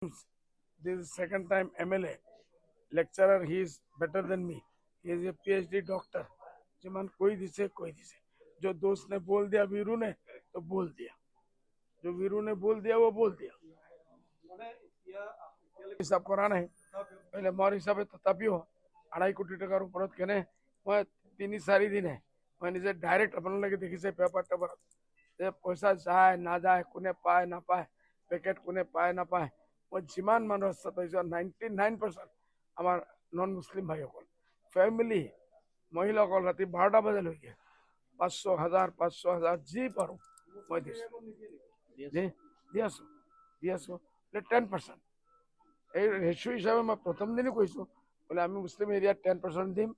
This is second time MLA. Lecturer, he is better than me. He is a PhD doctor. जिमान कोई दिसे कोई दिसे जो दोस्त ने बोल दिया वीरू ने तो बोल दिया जो वीरू ने बोल दिया वो बोल दिया হিসাব করা নাই পহলে মোৰ হিচাপে তথাপিও 2.5 কোটি টকাৰ ওপৰত কেনে মই 3-4 দিনে মই নিজে ডাইৰেক্ট আপোনালোকে দেখিছে পেপাৰ টেপাৰত যে পইচা যায় না যায় কোনে পায় নাপায় পেকেট কোনে পায় নাপায় মই যিমান মানুহ ৰাস্তাত পাইছোঁ 99% আমাৰ নন মুছলিম ভাইসকল ফেমিলি মহিলাসকল ৰাতি 12টা বজালৈকে 500,000 যি পাৰোঁ মই দিছোঁ দি আছোঁ 10%। এই ৰেচিঅ' হিচাপে মই প্ৰথম দিনে কৈছোঁ বোলে আমি মুছলিম এৰিয়াত 10% দিম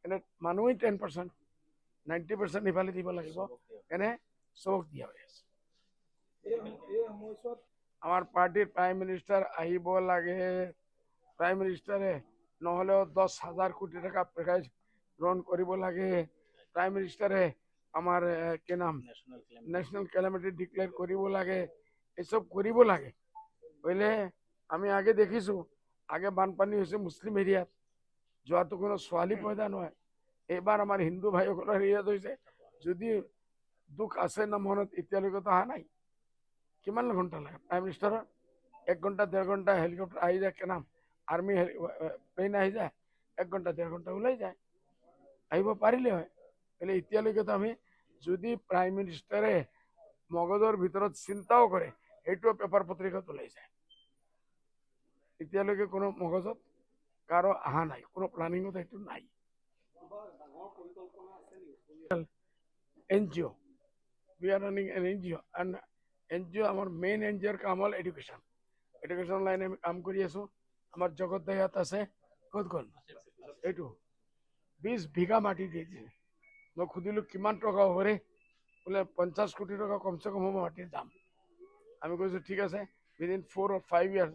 এনে মানুহেই 10% 90% ইফালে দিব লাগিব এনে চবক দিয়া হৈ আছে আমাৰ পাৰ্টিৰ প্ৰাইম মিনিষ্টাৰ আহিব লাগে প্ৰাইম মিনিষ্টাৰে নহ'লেও 10,000 কোটি টকা পেকেজ গ্ৰহণ কৰিব লাগে প্ৰাইম মিনিষ্টাৰে আমাৰ কি নাম নেশ্যনেল কেলেমিটি ডিক্লেয়াৰ কৰিব লাগে এসব কৰিব লাগে বুঝলে আমি আগে দেখিছোঁ আগে বানপানী হৈছে মুছলিম এৰিয়াত যোৱাটো কোনো ছোৱালী পয়দা নহয় এইবাৰ আমাৰ হিন্দু ভাইসকলৰ এৰিয়াত হৈছে যদি দুখ আছে না মনত এতিয়ালৈকেতো অহা নাই কিমান ঘণ্টা লাগে প্ৰাইম মিনিষ্টাৰৰ 1 ঘণ্টা 1.5 ঘণ্টা হেলিকপ্টাৰ আহি যায় কেনাম আৰ্মি প্লেন আহি যায় 1 ঘণ্টা 1.5 ঘণ্টা ওলাই যায় আহিব পাৰিলে হয় কিন্তু এতিয়ালৈকেতো আমি যদি প্ৰাইম মিনিষ্টাৰে মগজৰ ভিতৰত চিন্তাও কৰে এইটো পেপাৰ পত্ৰিকাত ওলাই যায় এতিয়ালৈকে কোনো মগজত কাৰো অহা নাই কোনো প্লানিঙত এইটো নাই NGO we are running an NGO and NGO আমাৰ মেইন NGOৰ কাম হ'ল এডুকেশ্যন লাইনে আমি কাম কৰি আছোঁ আমাৰ জগত দাই ইয়াত আছে ক'ত গ'ল এইটো 20 বিঘা মাটি দি দিছে মই সুধিলোঁ কিমান টকা হ'ব ৰে বোলে 50 কোটি টকা কমচে কম হ'ব মাটিৰ দাম আমি কৈছোঁ ঠিক আছে উইদিন 4 or 5 years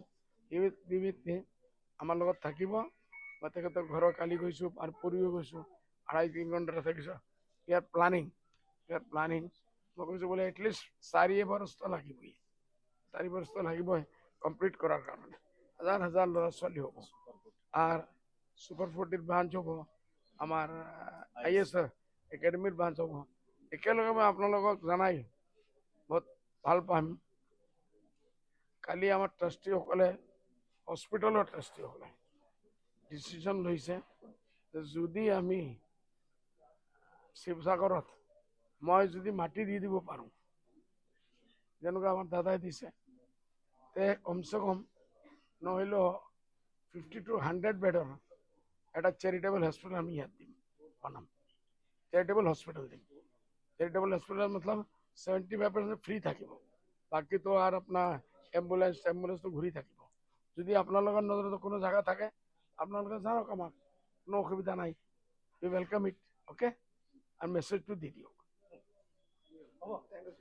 আমাৰ লগত থাকিব মই তেখেতৰ ঘৰৰ কালি গৈছোঁ আৰু পৰিও গৈছোঁ 2.5-3 ঘণ্টা থাকিছোঁ ইয়াৰ প্লানিং মই কৈছোঁ বোলে এটলিষ্ট 4 বছৰ লাগিবই 4 বছৰ লাগিবই কমপ্লিট কৰাৰ কাৰণে হাজাৰ ল'ৰা ছোৱালী হ'ব আৰ সুপাৰ 40 ব্ৰাঞ্চ হ'ব আমাৰ IS একাডেমিৰ ব্ৰাঞ্চ হ'ব একেলগে মই আপোনালোকক জনাই বহুত ভাল পাম কালি আমাৰ ট্ৰাষ্টিসকলে হস্পিটেলৰ ট্ৰাষ্টিসকলে ডিচিশ্যন লৈছে যদি আমি শিৱসাগৰত মই যদি মাটি দি দিব পাৰোঁ যেনেকুৱা আমাৰ দাদাই দিছে তে কমচে কম নহ'লেও 50 to 100 বেডৰ এটা চেৰিটেবল হস্পিটেল আমি ইয়াত দিম বনাম চেৰিটেবল হস্পিটেল দিম চেৰিটেবল হস্পিটেল মতলব 75% ফ্ৰী থাকিব বাকীতো আৰু আপোনাৰ এম্বুলেঞ্চটো ঘূৰি থাকিব যদি আপোনালোকৰ নজৰত কোনো জায়গা থাকে আপোনালোকে জানক আমাক কোনো অসুবিধা নাই উই ৱেলকাম ইট অ'কে আৰু মেছেজটো দি দিয়ক